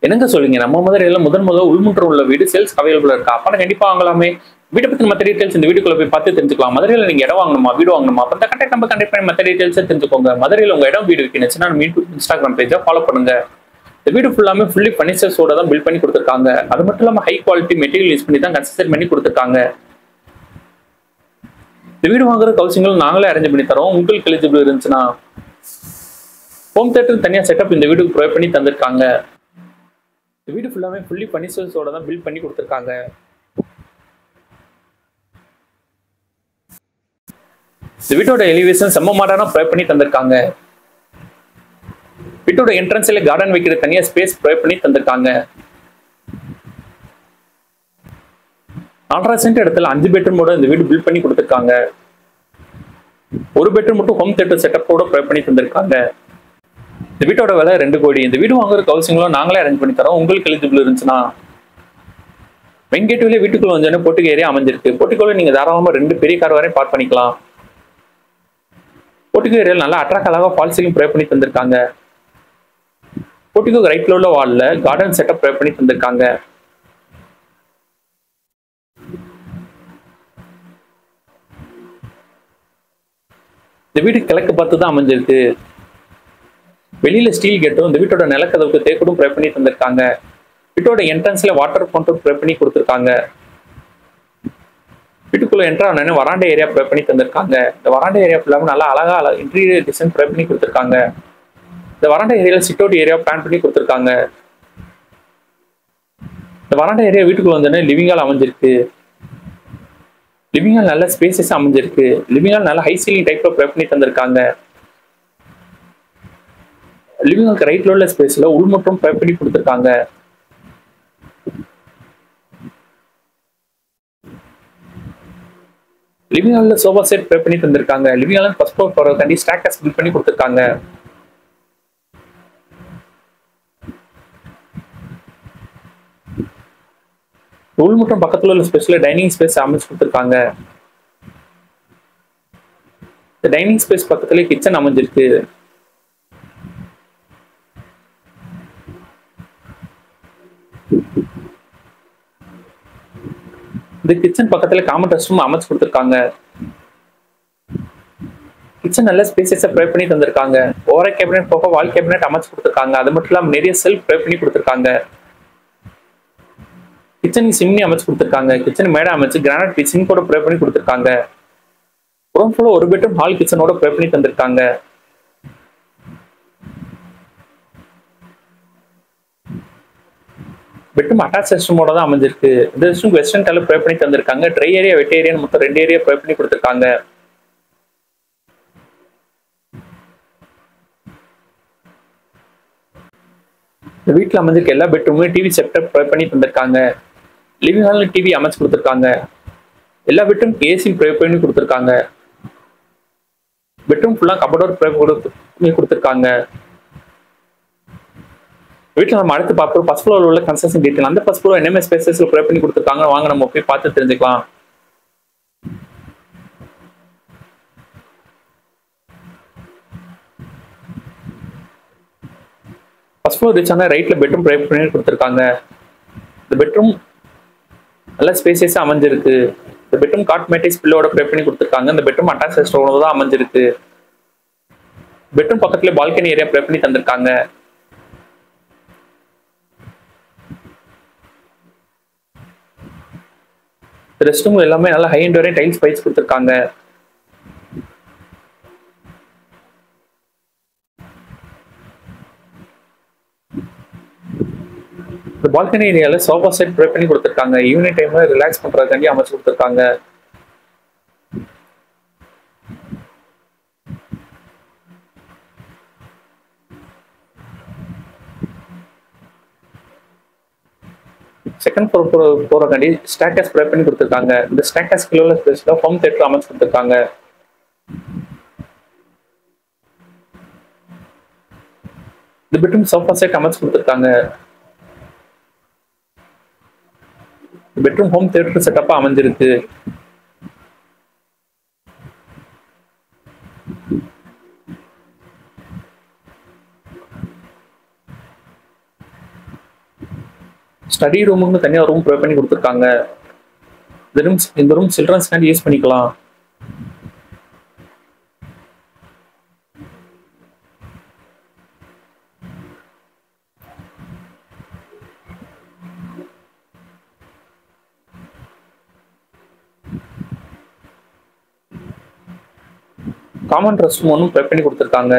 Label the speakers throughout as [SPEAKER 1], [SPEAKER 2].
[SPEAKER 1] என்னங்க சொல்றீங்க? நம்ம மதுரையில முதல்ல உள்முற்றம் உள்ள வீடு சேல்ஸ் அவைலபிள் இருக்கா? அப்பனா கண்டிப்பா வாங்கலாமே! வீட பத்தின மத்த டீட்டெயில்ஸ் இந்த வீடியோக்குள்ள போய் பார்த்து தெரிஞ்சுக்கலாம். மதுரையில நீங்க இடம் வாங்கணுமா? வீடு வாங்கணுமா? அப்ப இந்த கான்டாக்ட் நம்பர் கனெக்ட் பண்ணி மத்த டீட்டெயில்ஸ தெரிஞ்சுக்கோங்க. மதுரையில உங்க இடம், வீடு விக்குனுச்சுன்னா நம்ம யூடியூப், இன்ஸ்டாகிராம் பேஜ ஃபாலோ பண்ணுங்க. இந்த வீடு ஃபுல்லாமே ஃபுல்லி ஃபர்னிச்சர்ஸோட தான் பில்ட் பண்ணி குடுத்துருக்காங்க. அது மட்டும் இல்லாம ஹை குவாலிட்டி மெட்டீரியல் யூஸ் பண்ணி தான் கன்ஸ்ட்ரக்ஷன் பண்ணி குடுத்துருக்காங்க. இந்த வீடு வாங்குறதுக்கு ஹவுசிங்லும் நாங்களே அரேஞ்ச் பண்ணி தரோம். உங்களுக்கு எலிஜிபிள் இருந்துச்சுன்னா ஹோம் தியேட்டர் தனியா செட்டப் இந்த வீட்டுக்கு ப்ரொவைட் பண்ணி தந்திருக்காங்க. இந்த வீடு ஃபுல்லாமே ஃபுல்லி ஃபர்னிச்சர்ஸோட தான் பில்ட் பண்ணி குடுத்துருக்காங்க. இந்த வீட்டோட எலிவேஷன் செம்ம மாடர்னா ப்ரொவைட் பண்ணி தந்திருக்காங்க. வீட்டோட என்ட்ரன்ஸ்ல கார்டன் வைக்கிற தனியா ஸ்பேஸ் ப்ரொவைட் பண்ணி தந்திருக்காங்க. 4.5 சென்ட் இடத்துல 5 பெட்ரூமோட இந்த வீடு பில்ட் பண்ணி கொடுத்திருக்காங்க. ஒரு பெட்ரூம் மட்டும் ஹோம் தியேட்டர் செட்டப்போட ப்ரொவைட் பண்ணி தந்திருக்காங்க. இந்த வீட்டோட விலை 2 கோடி. இந்த வீடு வாங்குறதுக்கு ஹவுசிங்லாம் நாங்களே அரேஞ்ச் பண்ணி தரோம். உங்களுக்கு எலிஜிபிள் இருந்துச்சுன்னா மெயின் கேட்வேல வீட்டுக்குள்ள வந்தோடனே போர்ட்டிகோ ஏரியா அமைஞ்சிருக்கு. போர்ட்டிகோல நீங்க தாராளமா 2 பெரிய கார் வரை பார்க் பண்ணிக்கலாம். போர்ட்டிகோ ஏரியால நல்லா அட்ராக்ட் ஃபால் சீலிங் ப்ரொவைட் பண்ணி தந்திருக்காங்க. போர்ட்டிகோ ரைட்ல உள்ள வால்ல கார்டன் செட்டப் ப்ரொவைட் பண்ணி தந்திருக்காங்க. இந்த வீடு கிழக்கு பார்த்து தான் அமைஞ்சிருக்கு. வெளியில ஸ்டீல் கேட்டும் இந்த வீட்டோட நிலக்கதவுக்கு தேக்கூடும் ப்ரொவைட் பண்ணி தந்திருக்காங்க. வீட்டோட என்ட்ரன்ஸ்ல வாட்டர் ஃபவுண்டன் ப்ரொவைட் பண்ணி கொடுத்திருக்காங்க. வீட்டுக்குள்ள என்ட்ரா ஆனோடனே வராண்டா ஏரியா ப்ரொவைட் பண்ணி தந்திருக்காங்க. இந்த வராண்டா ஏரியா ஃபுல்லாமே நல்லா அழகா இன்டீரியர் டிசைன் ப்ரொவைட் பண்ணி கொடுத்திருக்காங்க. இந்த வராண்டா ஏரியால சிட் அவுட் ஏரியா பிளான் பண்ணி கொடுத்திருக்காங்க. இந்த வராண்டா ஏரியா வீட்டுக்குள்ள வந்தோடனே லிவிங் ஹால் அமைஞ்சிருக்கு. லிவிங் ஹால் நல்ல ஸ்பேசஸ் அமைஞ்சிருக்கு. லிவிங் ஹால் நல்ல ஹை சீலிங் டைப்ல ப்ரொவைட் பண்ணி தந்திருக்காங்க. லிவிங் ஹாலுக்கு ரைட்ல உள்ள ஸ்பேஸ்ல உள் மட்டும் ப்ரொவைட் பண்ணி கொடுத்திருக்காங்க. லிவிங் ஹால்ல சோஃபா செட் ப்ரொவைட் பண்ணி தந்திருக்காங்க. லிவிங் ஹால் ஃபர்ஸ்ட் ஃப்ளோர் போறதுக்காண்டி ஸ்டாக்கர்ஸ் பில்ட் பண்ணி கொடுத்திருக்காங்க. உள் மட்டும் பக்கத்துல உள்ள ஸ்பேஸ்ல டைனிங் ஸ்பேஸ் அமைச்சு கொடுத்திருக்காங்க. இந்த டைனிங் ஸ்பேஸ் பக்கத்துல கிச்சன் அமைஞ்சிருக்கு. இந்த கிச்சன் பக்கத்துல காமன் ரெஸ்ட் ரூம் அமைச்சு கொடுத்திருக்காங்க. கிச்சன் நல்ல ஸ்பேசஸை ப்ரொவைட் பண்ணி தந்திருக்காங்க. ஓவர கேபினெட் போக வால் கேபினெட் அமைச்சு கொடுத்திருக்காங்க. அது மட்டும் இல்லாம நிறைய செல்ஃப் ப்ரொவைட் பண்ணி கொடுத்திருக்காங்க. கிச்சனுக்கு சிம்னி அமைச்சு கொடுத்திருக்காங்க. கிச்சன் மேடை அமைச்சு கிரானைட் கிச்சன் கூட ப்ரொவைட் பண்ணி கொடுத்திருக்காங்க. ரூம் ஃபுல்லா ஒரு பெட்ரூம் ஹால் கிச்சனோட ப்ரொவைட் பண்ணி தந்திருக்காங்க. பெட்ரூம் அட்டாச் ரெஸ்ட்ரூமோட தான் அமைஞ்சிருக்கு. இந்த ரெஸ்ட்ரூம் வெஸ்டர்ன் டைல ப்ரொவைட் பண்ணி தந்திருக்காங்க. ட்ரை ஏரியா, வெட் ஏரியா மொத்தம் 2 ஏரியா ப்ரொவைட் பண்ணி கொடுத்திருக்காங்க. இந்த வீட்டில் அமைஞ்சிருக்க எல்லா பெட்ரூமுமே டிவி செட்டப் ப்ரொவைட் பண்ணி தந்திருக்காங்க. லிவிங் ஹால்ல டிவி அமைச்சு கொடுத்திருக்காங்க. எல்லா பெட்ரூம் ஏசி ப்ரொவைட் பண்ணி கொடுத்திருக்காங்க. பெட்ரூம் ஃபுல்லா கபோர்ட் ப்ரொவைட் பண்ணி கொடுத்திருக்காங்க. வீட்டில் நம்ம அடுத்து பார்ப்போம் ஃபர்ஸ்ட் ஃப்ளோர்ல உள்ள கன்ஸ்ட்ரக்ஷன் டீடைல். அந்த ஃபர்ஸ்ட் ஃப்ளோர் என்னென்ன ஸ்பேசஸ்ல ப்ரொவைட் பண்ணி கொடுத்திருக்காங்க வாங்க நம்ம போய் பார்த்து தெரிஞ்சுக்கலாம். ஃபர்ஸ்ட் ஃப்ளோர் ரீச் ஆனா ரைட்ல பெட்ரூம் ப்ரொவைட் பண்ணி கொடுத்திருக்காங்க. இந்த பெட்ரூம் நல்ல ஸ்பேசஸா அமைஞ்சிருக்கு. இந்த பெட்ரூம் காட் மேட்ரிக்ஸ் பில்லோட ப்ரொவைட் பண்ணி கொடுத்திருக்காங்க. இந்த பெட்ரூம் அட்டாச் ரெஸ்ட்ரூமோட தான் அமைஞ்சிருக்கு. பெட்ரூம் பக்கத்துல பால்கனி ஏரியா ப்ரொவைட் பண்ணி தந்திருக்காங்க. ரெஸ்ட் ரூம் எல்லாமே நல்ல ஹை எண்ட் வரை டைல்ஸ் பைட்ஸ் கொடுத்திருக்காங்க. இந்த பால்கனி ஏரியால சோஃபா செட் ப்ரொவைட் பண்ணி கொடுத்திருக்காங்க. ஈவினிங் டைம்ல ரிலாக்ஸ் பண்றதுக்காண்டி அமைச்சு கொடுத்திருக்காங்க. செகண்ட் ஃப்ளோர் போறதுக்காண்டி ஸ்டாக்கர்ஸ் ப்ரொவைட் பண்ணி கொடுத்திருக்காங்க. இந்த ஸ்டாக்கர்ஸ் கீழ உள்ள ஸ்பேஸ்ல ஹோம் தியேட்டர் அமைச்சு கொடுத்திருக்காங்க. இந்த பெட்ரூம் சோஃபா செட் அமைச்சு கொடுத்திருக்காங்க. பெட்ரூம் ஹோம் தியேட்டர் செட்டப்பா அமைஞ்சிருக்கு. ஸ்டடி ரூமுக்கு தனியாக ரூம் ப்ரொவைட் பண்ணி கொடுத்துருக்காங்க. இந்த ரூம் சில்ட்ரன்ஸ்க்காண்டி யூஸ் பண்ணிக்கலாம். காமன் ரெஸ்ட் ரூம் ஒன்றும் ப்ரொவைட் பண்ணி கொடுத்துருக்காங்க.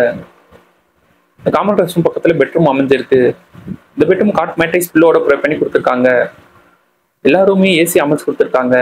[SPEAKER 1] இந்த காமன் ரெஸ்ட் ரூம் பக்கத்தில் பெட்ரூம் அமைஞ்சிருக்கு. இந்த பெட்ரூம் காட் மேட்ரிக்ஸ் பில்லோட ப்ரொவைட் பண்ணி கொடுத்துருக்காங்க. எல்லா ரூமையும் ஏசி அமைச்சு கொடுத்துருக்காங்க.